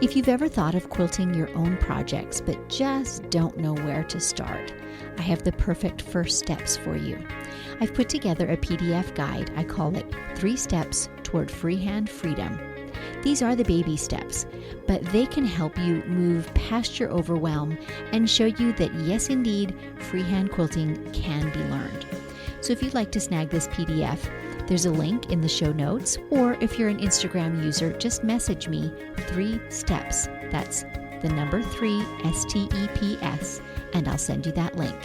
If you've ever thought of quilting your own projects but just don't know where to start, I have the perfect first steps for you. I've put together a PDF guide. I call it 3 Steps Toward Freehand Freedom. These are the baby steps, but they can help you move past your overwhelm and show you that yes, indeed, freehand quilting can be learned. So if you'd like to snag this PDF, there's a link in the show notes, or if you're an Instagram user, just message me 3 steps. That's the number 3 STEPS, and I'll send you that link.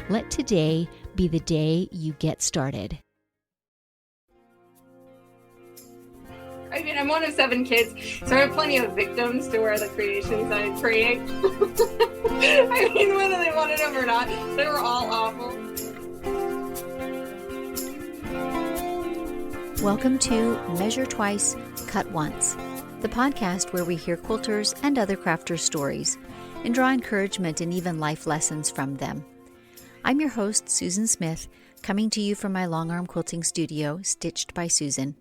Let today be the day you get started. I mean, I'm one of 7 kids, so I have plenty of victims to wear the creations I create. I mean, whether they wanted them or not, they were all awful. Welcome to Measure Twice, Cut Once, the podcast where we hear quilters and other crafters' stories and draw encouragement and even life lessons from them. I'm your host, Susan Smith, coming to you from my long arm quilting studio, Stitched by Susan.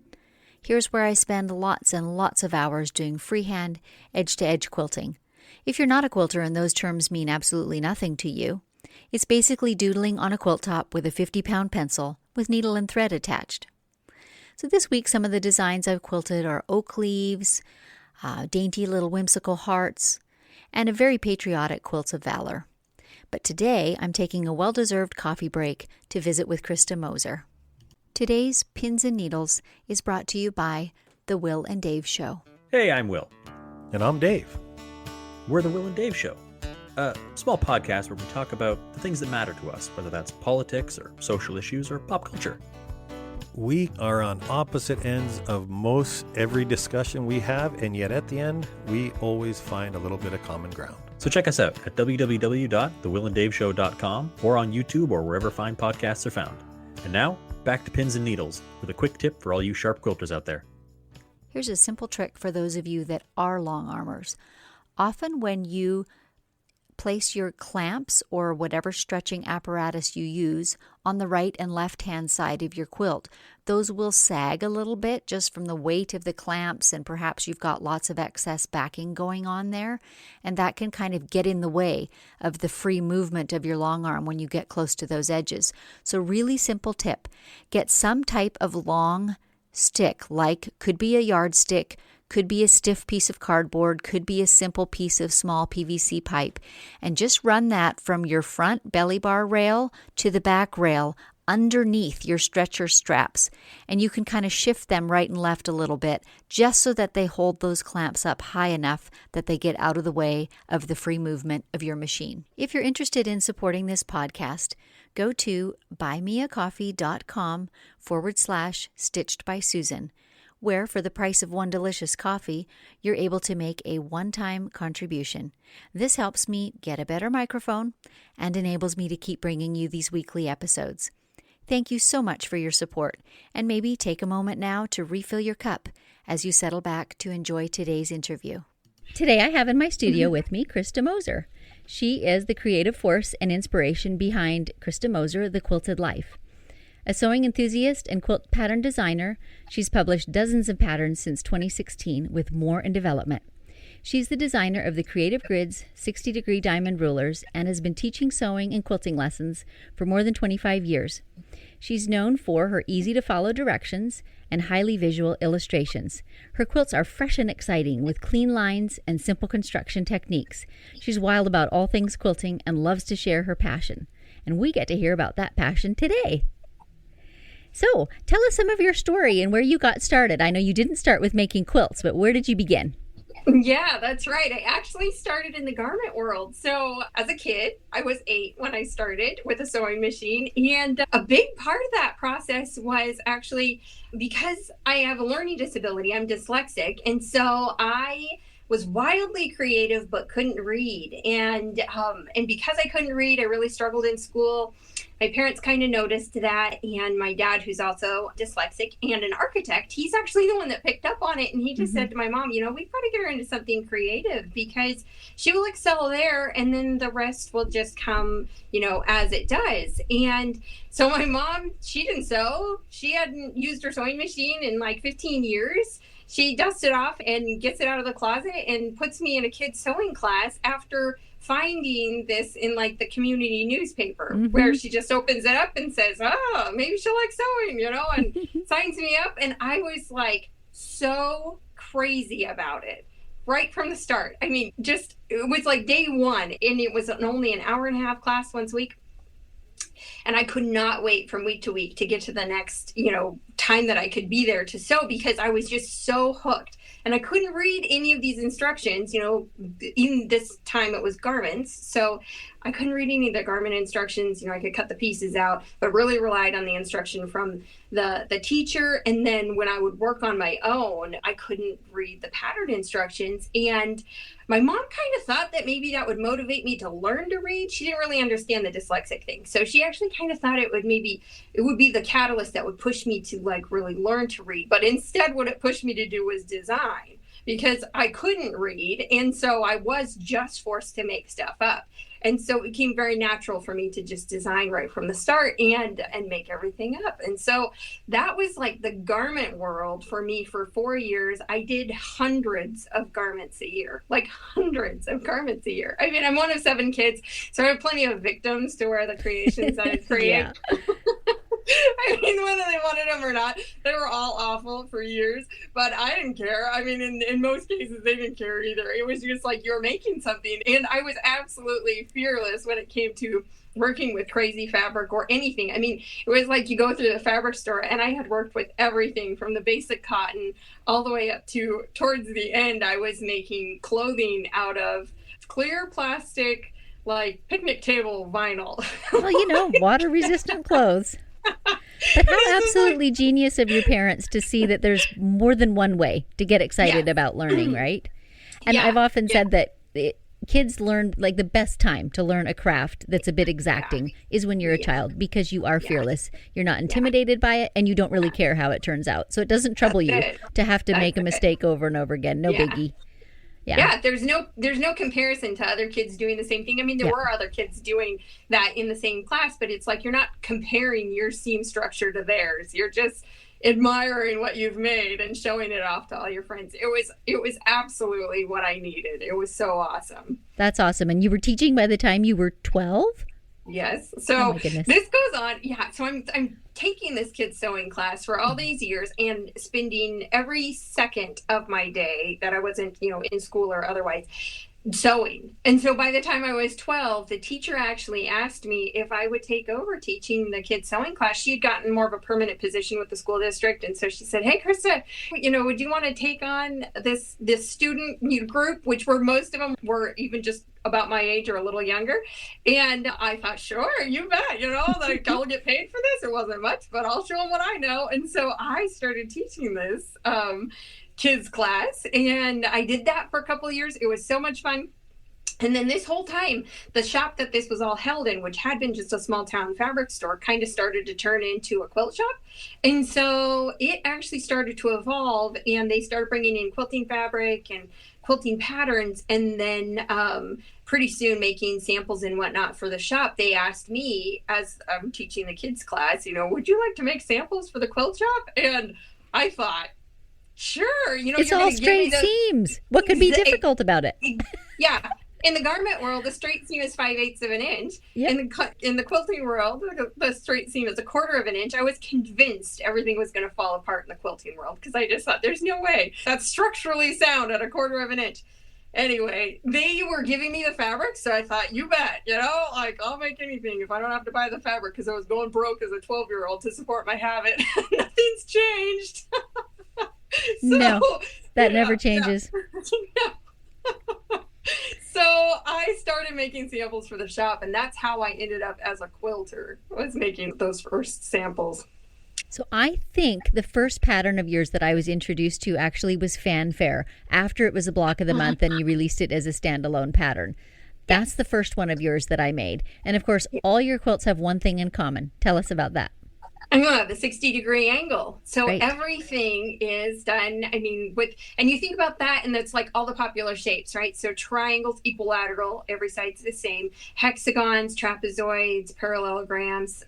Here's where I spend lots and lots of hours doing freehand, edge-to-edge quilting. If you're not a quilter and those terms mean absolutely nothing to you, it's basically doodling on a quilt top with a 50-pound pencil with needle and thread attached. So this week, some of the designs I've quilted are oak leaves, dainty little whimsical hearts, and a very patriotic quilts of valor. But today, I'm taking a well-deserved coffee break to visit with Krista Moser. Today's Pins and Needles is brought to you by The Will and Dave Show. Hey, I'm Will. And I'm Dave. We're The Will and Dave Show, a small podcast where we talk about the things that matter to us, whether that's politics or social issues or pop culture. We are on opposite ends of most every discussion we have, and yet at the end, we always find a little bit of common ground. So check us out at www.thewillanddaveshow.com or on YouTube or wherever fine podcasts are found. And now, back to Pins and Needles with a quick tip for all you sharp quilters out there. Here's a simple trick for those of you that are long armers. Often when you place your clamps or whatever stretching apparatus you use on the right and left hand side of your quilt, those will sag a little bit just from the weight of the clamps, and perhaps you've got lots of excess backing going on there, and that can kind of get in the way of the free movement of your long arm when you get close to those edges. So really simple tip, get some type of long stick, like could be a yardstick, could be a stiff piece of cardboard, could be a simple piece of small PVC pipe, and just run that from your front belly bar rail to the back rail underneath your stretcher straps. And you can kind of shift them right and left a little bit just so that they hold those clamps up high enough that they get out of the way of the free movement of your machine. If you're interested in supporting this podcast, go to buymeacoffee.com/StitchedBySusan, where for the price of one delicious coffee, you're able to make a one-time contribution. This helps me get a better microphone and enables me to keep bringing you these weekly episodes. Thank you so much for your support, and maybe take a moment now to refill your cup as you settle back to enjoy today's interview. Today I have in my studio with me Krista Moser. She is the creative force and inspiration behind Krista Moser, The Quilted Life. A sewing enthusiast and quilt pattern designer, she's published dozens of patterns since 2016 with more in development. She's the designer of the Creative Grids 60-degree diamond rulers and has been teaching sewing and quilting lessons for more than 25 years. She's known for her easy-to-follow directions and highly visual illustrations. Her quilts are fresh and exciting with clean lines and simple construction techniques. She's wild about all things quilting and loves to share her passion. And we get to hear about that passion today. So, tell us some of your story and where you got started. I know you didn't start with making quilts, but where did you begin? Yeah, that's right. I actually started in the garment world. So as a kid, I was 8 when I started with a sewing machine. And a big part of that process was actually because I have a learning disability, I'm dyslexic. And so I was wildly creative but couldn't read. And because I couldn't read, I really struggled in school. My parents kind of noticed that, and my dad, who's also dyslexic and an architect, he's actually the one that picked up on it, and he just said to my mom, we've got to get her into something creative because she will excel there, and then the rest will just come, as it does. And so my mom, she didn't sew. She hadn't used her sewing machine in like 15 years. she dusts it off and gets it out of the closet and puts me in a kid's sewing class after finding this in like the community newspaper, where she just opens it up and says, oh, maybe she'll like sewing, and signs me up. And I was like so crazy about it right from the start. I mean, just, it was like day one, and it was only an hour and a half class once a week. And I could not wait from week to week to get to the next, time that I could be there to sew, because I was just so hooked. And I couldn't read any of these instructions, in this time it was garments. So I couldn't read any of the garment instructions. I could cut the pieces out, but really relied on the instruction from the teacher. And then when I would work on my own, I couldn't read the pattern instructions. And my mom kind of thought that maybe that would motivate me to learn to read. She didn't really understand the dyslexic thing. So she actually kind of thought it would be the catalyst that would push me to like really learn to read. But instead, what it pushed me to do was design, because I couldn't read. And so I was just forced to make stuff up. And so it became very natural for me to just design right from the start and make everything up. And so that was like the garment world for me for 4 years. I did hundreds of garments a year, I mean, I'm one of 7 kids, so I have plenty of victims to wear the creations I create. I mean, whether they wanted them or not, they were all awful for years, but I didn't care. I mean, in most cases, they didn't care either. It was just like, you're making something. And I was absolutely fearless when it came to working with crazy fabric or anything. I mean, it was like you go through the fabric store, and I had worked with everything from the basic cotton all the way up to towards the end, I was making clothing out of clear plastic, like picnic table vinyl. Well, water resistant clothes. But how absolutely genius of your parents to see that there's more than one way to get excited about learning, right? And I've often said that kids learn, like, the best time to learn a craft that's a bit exacting is when you're a child, because you are fearless. You're not intimidated by it, and you don't really care how it turns out. So it doesn't trouble you to have to make a mistake over and over again. No biggie. Yeah, there's no comparison to other kids doing the same thing. I mean, there were other kids doing that in the same class, but it's like you're not comparing your seam structure to theirs. You're just admiring what you've made and showing it off to all your friends. It was absolutely what I needed. It was so awesome. That's awesome. And you were teaching by the time you were 12? Yes. So this goes on. Yeah. So I'm taking this kid's sewing class for all these years and spending every second of my day that I wasn't, in school or otherwise, sewing. And so by the time I was 12, the teacher actually asked me if I would take over teaching the kids sewing class. She had gotten more of a permanent position with the school district. And so she said, hey, Krista, would you want to take on this student group, which were most of them were even just about my age or a little younger. And I thought, sure, you bet, I'll get paid for this. It wasn't much, but I'll show them what I know. And so I started teaching this kids class, and I did that for a couple of years. It was so much fun. And then this whole time, the shop that this was all held in, which had been just a small town fabric store, kind of started to turn into a quilt shop. And so it actually started to evolve, and they started bringing in quilting fabric and quilting patterns. And then pretty soon, making samples and whatnot for the shop, they asked me, as I'm teaching the kids class, would you like to make samples for the quilt shop? And I thought, sure, it's all straight seams. What could be difficult about it? Yeah. In the garment world, the straight seam is 5/8 of an inch. Yep. In the quilting world, the straight seam is 1/4 of an inch. I was convinced everything was going to fall apart in the quilting world, because I just thought, there's no way that's structurally sound at 1/4 of an inch. Anyway, they were giving me the fabric, so I thought, you bet, I'll make anything if I don't have to buy the fabric, because I was going broke as a 12-year-old to support my habit. Nothing's changed. No, that never changes. So I started making samples for the shop, and that's how I ended up as a quilter, was making those first samples. So I think the first pattern of yours that I was introduced to actually was Fanfare, after it was a block of the month and you released it as a standalone pattern. That's the first one of yours that I made. And of course, all your quilts have one thing in common. Tell us about that. The 60-degree angle. So Right. everything is done, and you think about that, and that's like all the popular shapes, right? So triangles, equilateral, every side's the same. Hexagons, trapezoids, parallelograms,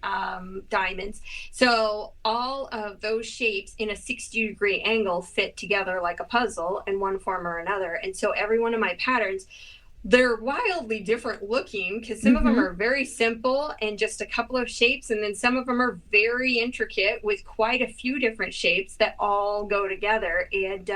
diamonds. So all of those shapes in a 60-degree angle fit together like a puzzle in one form or another. And so every one of my patterns, they're wildly different looking because some of them are very simple and just a couple of shapes, and then some of them are very intricate with quite a few different shapes that all go together. And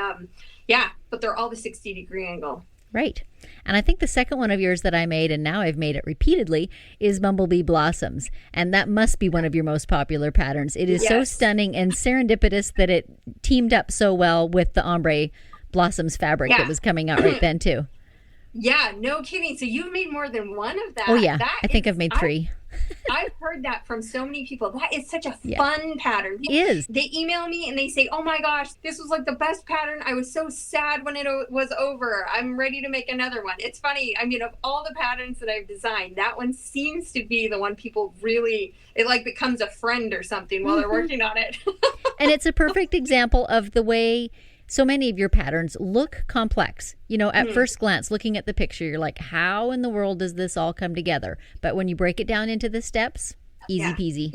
but they're all the 60-degree angle. Right. And I think the second one of yours that I made, and now I've made it repeatedly, is Bumblebee Blossoms. And that must be one of your most popular patterns. It is so stunning and serendipitous that it teamed up so well with the ombre blossoms fabric that was coming out right then too. Yeah, no kidding. So you've made more than one of that. Oh, yeah. I think I've made 3. I've heard that from so many people. That is such a fun pattern. It is. They email me and they say, oh my gosh, this was like the best pattern. I was so sad when it was over. I'm ready to make another one. It's funny. Of all the patterns that I've designed, that one seems to be the one people really, it like becomes a friend or something while they're working on it. And it's a perfect example of the way so many of your patterns look complex. At first glance, looking at the picture, you're like, how in the world does this all come together? But when you break it down into the steps, easy peasy.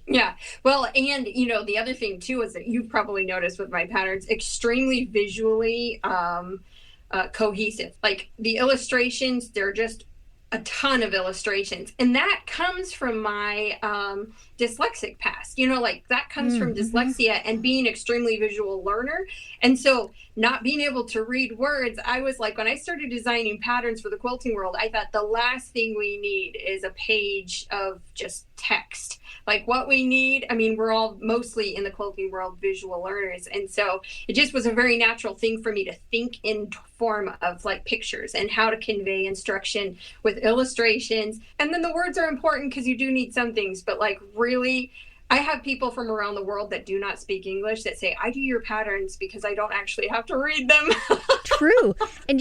Yeah. Well, and, the other thing, too, is that you've probably noticed with my patterns, extremely visually cohesive. Like the illustrations, they're just a ton of illustrations. And that comes from my dyslexic past. That comes from dyslexia and being an extremely visual learner. And so not being able to read words, I was like, when I started designing patterns for the quilting world, I thought the last thing we need is a page of just text. Like what we need, we're all mostly in the quilting world visual learners. And so it just was a very natural thing for me to think in form of like pictures and how to convey instruction with illustrations. And then the words are important because you do need some things, but like really, I have people from around the world that do not speak English that say, I do your patterns because I don't actually have to read them. True. And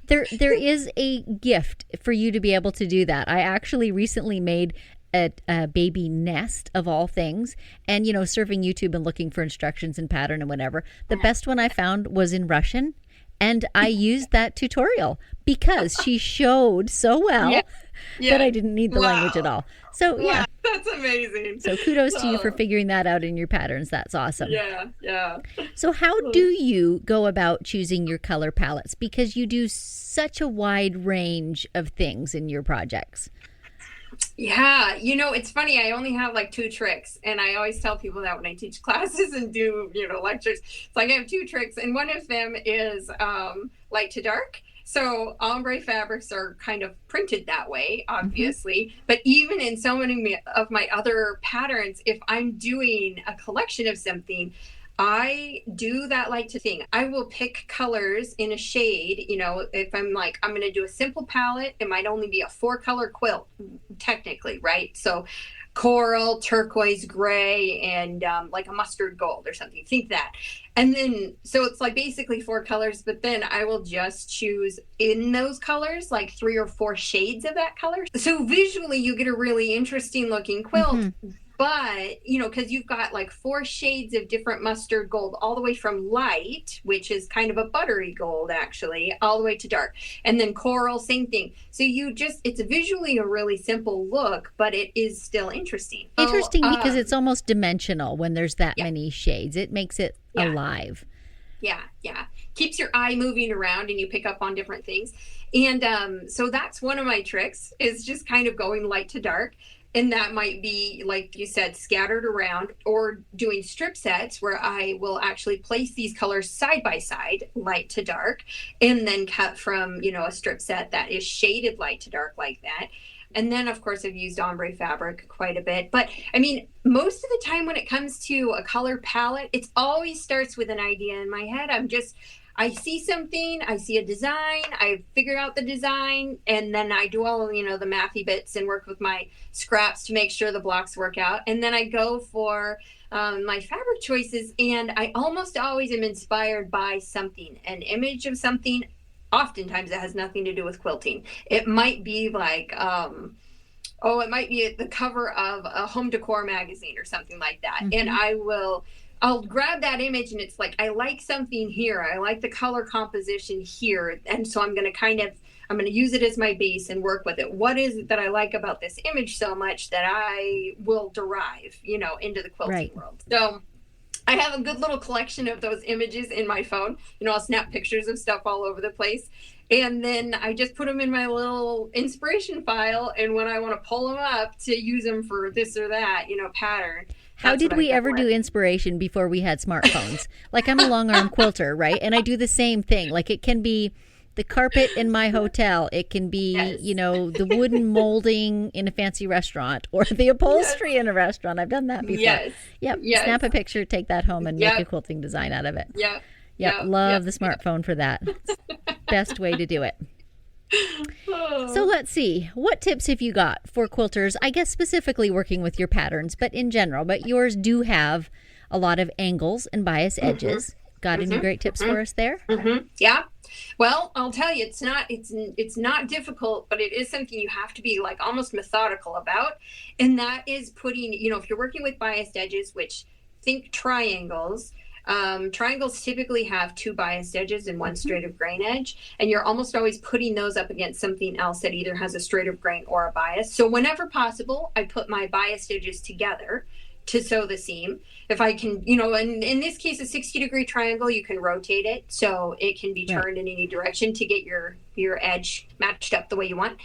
there is a gift for you to be able to do that. I actually recently made a baby nest of all things, and surfing YouTube and looking for instructions and pattern and whatever. The best one I found was in Russian, and I used that tutorial because she showed so well that I didn't need the language at all. So yeah, that's amazing. So kudos to you for figuring that out in your patterns. That's awesome. Yeah. So how do you go about choosing your color palettes? Because you do such a wide range of things in your projects. Yeah, it's funny. I only have like 2 tricks, and I always tell people that when I teach classes and do, lectures. It's like I have 2 tricks, and one of them is light to dark. So ombre fabrics are kind of printed that way, obviously. But even in so many of my other patterns, if I'm doing a collection of something, I do that light to thing. I will pick colors in a shade. If I'm like, I'm going to do a simple palette, it might only be a 4-color quilt, technically, right? So coral, turquoise, gray, and like a mustard gold or something. Think that. And then, so it's like basically 4 colors, but then I will just choose in those colors, like 3 or 4 shades of that color. So visually you get a really interesting looking quilt. But, because you've got like 4 shades of different mustard gold, all the way from light, which is kind of a buttery gold, actually, all the way to dark. And then coral, same thing. So it's visually a really simple look, but it is still interesting. Interesting because it's almost dimensional when there's that many shades. It makes it alive. Yeah. Keeps your eye moving around and you pick up on different things. And so that's one of my tricks, is just kind of going light to dark. And that might be, like you said, scattered around, or doing strip sets where I will actually place these colors side by side, light to dark, and then cut from, a strip set that is shaded light to dark like that. And then, of course, I've used ombre fabric quite a bit. But, most of the time when it comes to a color palette, it always starts with an idea in my head. I see something, I see a design, I figure out the design, and then I do all, the mathy bits and work with my scraps to make sure the blocks work out. And then I go for my fabric choices, and I almost always am inspired by something, an image of something. Oftentimes it has nothing to do with quilting. It might be like oh, it might be the cover of a home decor magazine or something like that. And I'll grab that image and it's like, I like something here. I like the color composition here. And so I'm going to use it as my base and work with it. What is it that I like about this image so much that I will derive, into the quilting world? So I have a good little collection of those images in my phone. I'll snap pictures of stuff all over the place. And then I just put them in my little inspiration file. And when I want to pull them up to use them for this or that, pattern. How did we ever do inspiration before we had smartphones? Like, I'm a long arm quilter, right? And I do the same thing. Like, it can be the carpet in my hotel. It can be, the wooden molding in a fancy restaurant, or the upholstery in a restaurant. I've done that before. Yep. Yes. Snap a picture, take that home, and make a quilting design out of it. Love the smartphone for that. Best way to do it. So let's see. What tips have you got for quilters? I guess specifically working with your patterns, but in general. But yours do have a lot of angles and bias edges. Got any great tips for us there? Yeah. Well, I'll tell you, it's not difficult, but it is something you have to be like almost methodical about. And that is putting, if you're working with biased edges, which think triangles. Triangles typically have 2 biased edges and 1 straight of grain edge, and you're almost always putting those up against something else that either has a straight of grain or a bias. So whenever possible, I put my biased edges together to sew the seam. If I can, and in this case, a 60-degree triangle, you can rotate it so it can be turned in any direction to get your edge matched up the way you want.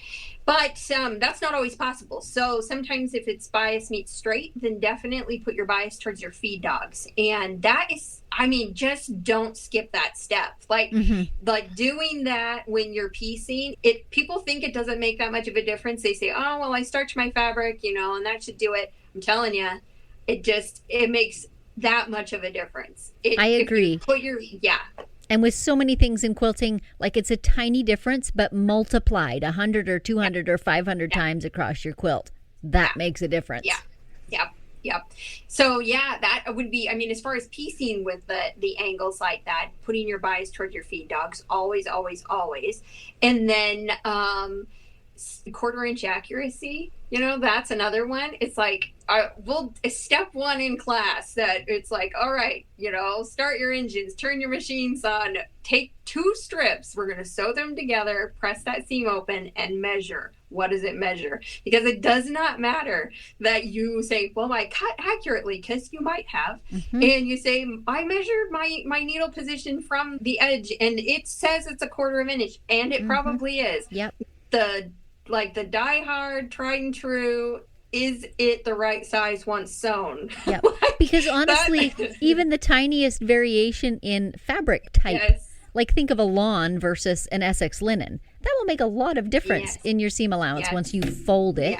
But that's not always possible. So sometimes if it's bias meets straight, then definitely put your bias towards your feed dogs. And that is, just don't skip that step. Like doing that when you're piecing, people think it doesn't make that much of a difference. They say, oh, well, I starch my fabric, and that should do it. I'm telling you, it makes that much of a difference. I agree. And with so many things in quilting, like, it's a tiny difference, but multiplied 100 or 200 or 500 times across your quilt. That makes a difference. Yep. So that would be, as far as piecing with the angles like that, putting your bias toward your feed dogs, always. And then 1/4 inch accuracy, that's another one. It's like, step 1 in class, that it's like, all right, start your engines, turn your machines on, take 2 strips, we're going to sew them together, press that seam open and measure. What does it measure? Because it does not matter that you say, well, I cut accurately, because you might have, and you say, I measured my needle position from the edge and it says it's 1/4 inch, and it probably is. Yep. The die-hard, tried and true, is it the right size once sewn? Yeah, because honestly, even the tiniest variation in fabric type, like think of a lawn versus an Essex linen, that will make a lot of difference in your seam allowance once you fold it,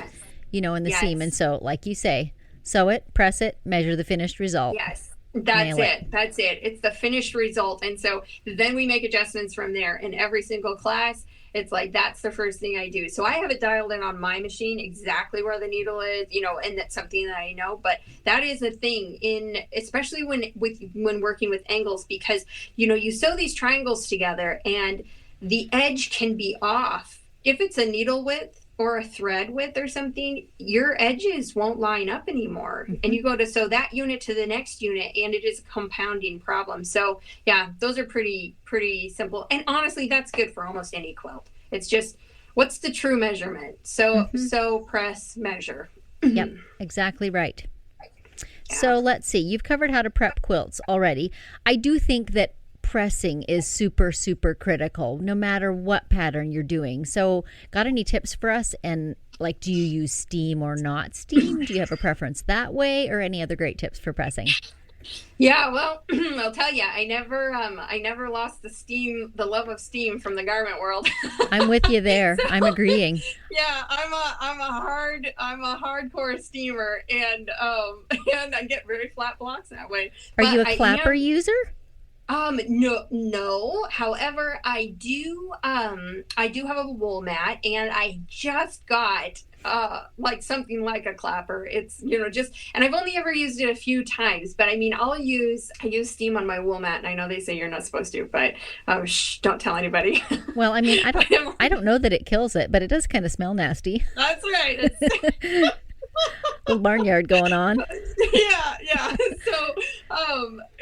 in the seam. And so, like you say, sew it, press it, measure the finished result. Yes. That's it. It's the finished result. And so then we make adjustments from there. In every single class, it's like, that's the first thing I do. So I have it dialed in on my machine exactly where the needle is, and that's something that I know. But that is a thing especially when working with angles, because, you sew these triangles together and the edge can be off. If it's a needle width or a thread width or something, your edges won't line up anymore. And you go to sew that unit to the next unit, and it is a compounding problem. So those are pretty simple. And honestly, that's good for almost any quilt. It's just, what's the true measurement? So press, measure. Yep, exactly right. So let's see. You've covered how to prep quilts already. I do think that pressing is super, super critical, no matter what pattern you're doing. So got any tips for us? And like, do you use steam or not steam? Do you have a preference that way, or any other great tips for pressing? Yeah, well, I'll tell you, I never lost the love of steam from the garment world. I'm with you there. I'm agreeing. Yeah, I'm a hardcore steamer, and I get very flat blocks that way. Are you a clapper user? No. However, I do have a wool mat, and I just got like something like a clapper. It's, just, and I've only ever used it a few times, but I mean, I use steam on my wool mat, and I know they say you're not supposed to, but don't tell anybody. Well, I mean, I don't know that it kills it, but it does kind of smell nasty. That's right. Little barnyard going on. Yeah. So,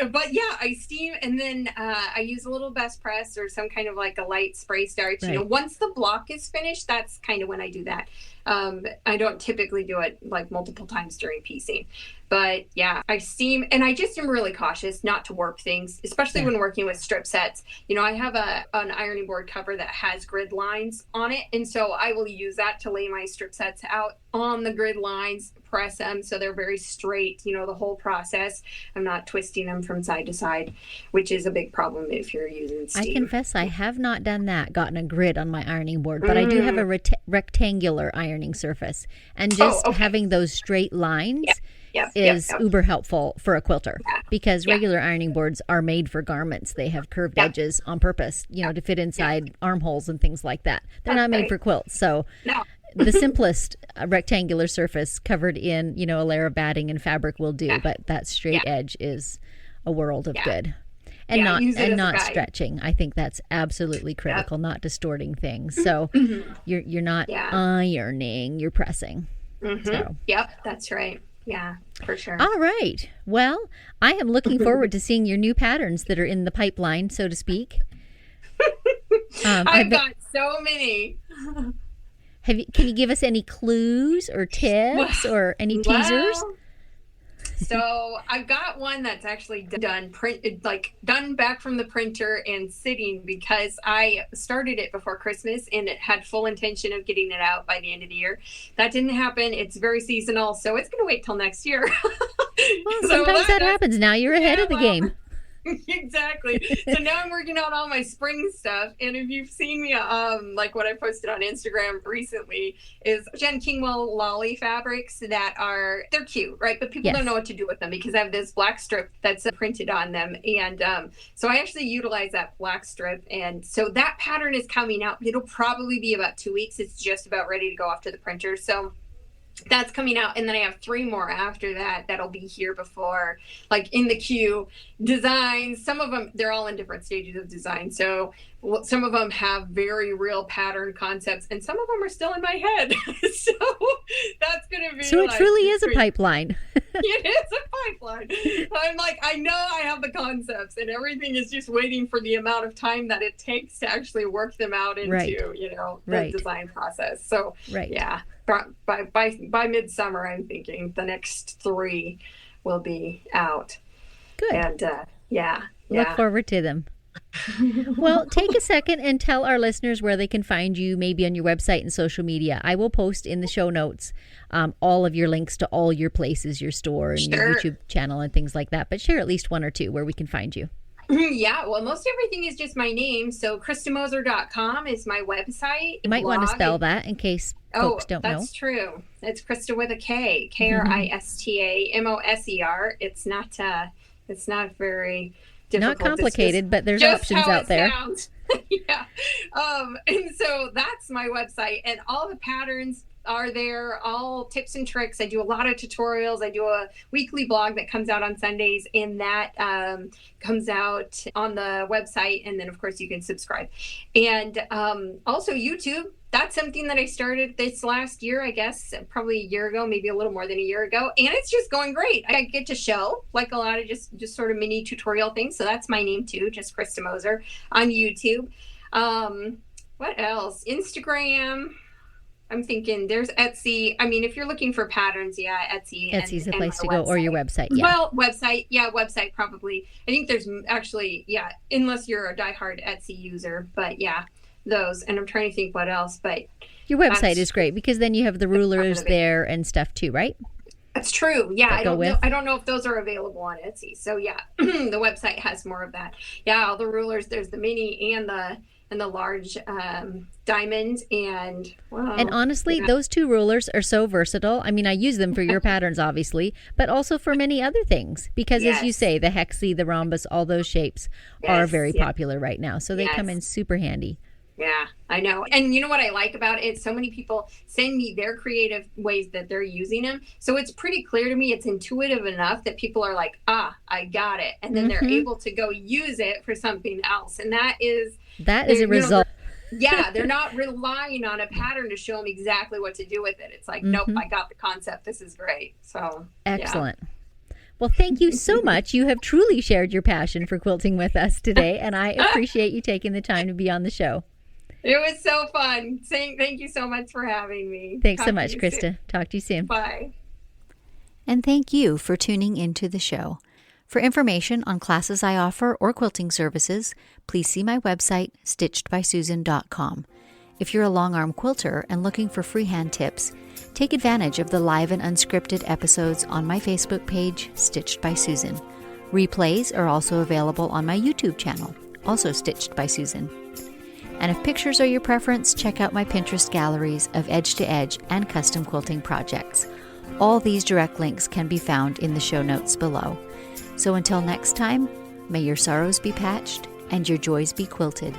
but yeah, I steam, and then I use a little best press or some kind of like a light spray starch. Right. Once the block is finished, that's kind of when I do that. I don't typically do it like multiple times during piecing. But yeah, I steam, and I just am really cautious not to warp things, especially when working with strip sets. I have an ironing board cover that has grid lines on it, and so I will use that to lay my strip sets out on the grid lines, press them so they're very straight, the whole process. I'm not twisting them from side to side, which is a big problem if you're using steam. I confess I have not done that, gotten a grid on my ironing board, but I do have a rectangular ironing surface, and just having those straight lines is uber helpful for a quilter, because regular ironing boards are made for garments. They have curved edges on purpose, to fit inside armholes and things like that. They're not made for quilts. So the simplest rectangular surface covered in, a layer of batting and fabric will do, but that straight edge is a world of good. And not stretching. I think that's absolutely critical, not distorting things. So you're not ironing, you're pressing. So. Yep, that's right. Yeah, for sure. All right. Well, I am looking forward to seeing your new patterns that are in the pipeline, so to speak. I've got so many. Can you give us any clues or tips or any teasers? So I've got one that's actually done back from the printer and sitting, because I started it before Christmas and it had full intention of getting it out by the end of the year. That didn't happen. It's very seasonal, so it's going to wait till next year. Well, sometimes that happens. Now you're ahead of the game. Exactly. So now I'm working on all my spring stuff, and if you've seen me like what I posted on Instagram recently is Jen Kingwell lolly fabrics they're cute, right? But people don't know what to do with them, because I have this black strip that's printed on them, and so I actually utilize that black strip, and so that pattern is coming out. It'll probably be about 2 weeks. It's just about ready to go off to the printer, so that's coming out, and then I have 3 more after that'll be here before, like in the queue. Designs, some of them, they're all in different stages of design, so some of them have very real pattern concepts, and some of them are still in my head. So that's going to be it truly is a pipeline. It is a pipeline. I'm like, I know I have the concepts, and everything is just waiting for the amount of time that it takes to actually work them out into the design process. So yeah, by midsummer, I'm thinking the next 3 will be out. Good. And look forward to them. Well, take a second and tell our listeners where they can find you, maybe on your website and social media. I will post in the show notes all of your links to all your places, your store and your YouTube channel and things like that. But share at least 1 or 2 where we can find you. Yeah, well, most everything is just my name. So KristaMoser.com is my website. You might want to spell that in case folks don't know. That's true. It's Krista with a K, KristaMoser. It's not very difficult. Not complicated, but there's options out there. Yeah. And so that's my website, and all the patterns are there, all tips and tricks. I do a lot of tutorials. I do a weekly blog that comes out on Sundays, and that comes out on the website. And then, of course, you can subscribe. And also YouTube. That's something that I started this last year, I guess, probably a year ago, maybe a little more than a year ago. And it's just going great. I get to show like a lot of just sort of mini tutorial things. So that's my name too, just Krista Moser on YouTube. What else? Instagram. I'm thinking there's Etsy. I mean, if you're looking for patterns, Etsy. Etsy's the place to go, or your website. Yeah. Well, website probably. I think there's actually, unless you're a diehard Etsy user, but those. And I'm trying to think what else, but your website is great, because then you have the rulers there and stuff too, right? That's true. Yeah, I don't know if those are available on Etsy. So the website has more of that. Yeah, all the rulers. There's the mini and the large diamond, and honestly, those 2 rulers are so versatile. I mean, I use them for your patterns, obviously, but also for many other things, because as you say, the hexie, the rhombus, all those shapes are very popular right now. So they come in super handy. Yeah, I know. And you know what I like about it? So many people send me their creative ways that they're using them. So it's pretty clear to me, it's intuitive enough that people are like, I got it. And then they're able to go use it for something else. And that is a result. They're not relying on a pattern to show them exactly what to do with it. It's like, nope, I got the concept. This is great. So excellent. Yeah. Well, thank you so much. You have truly shared your passion for quilting with us today, and I appreciate you taking the time to be on the show. It was so fun. Thank you so much for having me. Thanks so much, Krista. Talk to you soon. Bye. And thank you for tuning into the show. For information on classes I offer or quilting services, please see my website, StitchedBySusan.com. If you're a long-arm quilter and looking for freehand tips, take advantage of the live and unscripted episodes on my Facebook page, Stitched by Susan. Replays are also available on my YouTube channel, also Stitched by Susan. And if pictures are your preference, check out my Pinterest galleries of edge-to-edge and custom quilting projects. All these direct links can be found in the show notes below. So until next time, may your sorrows be patched and your joys be quilted.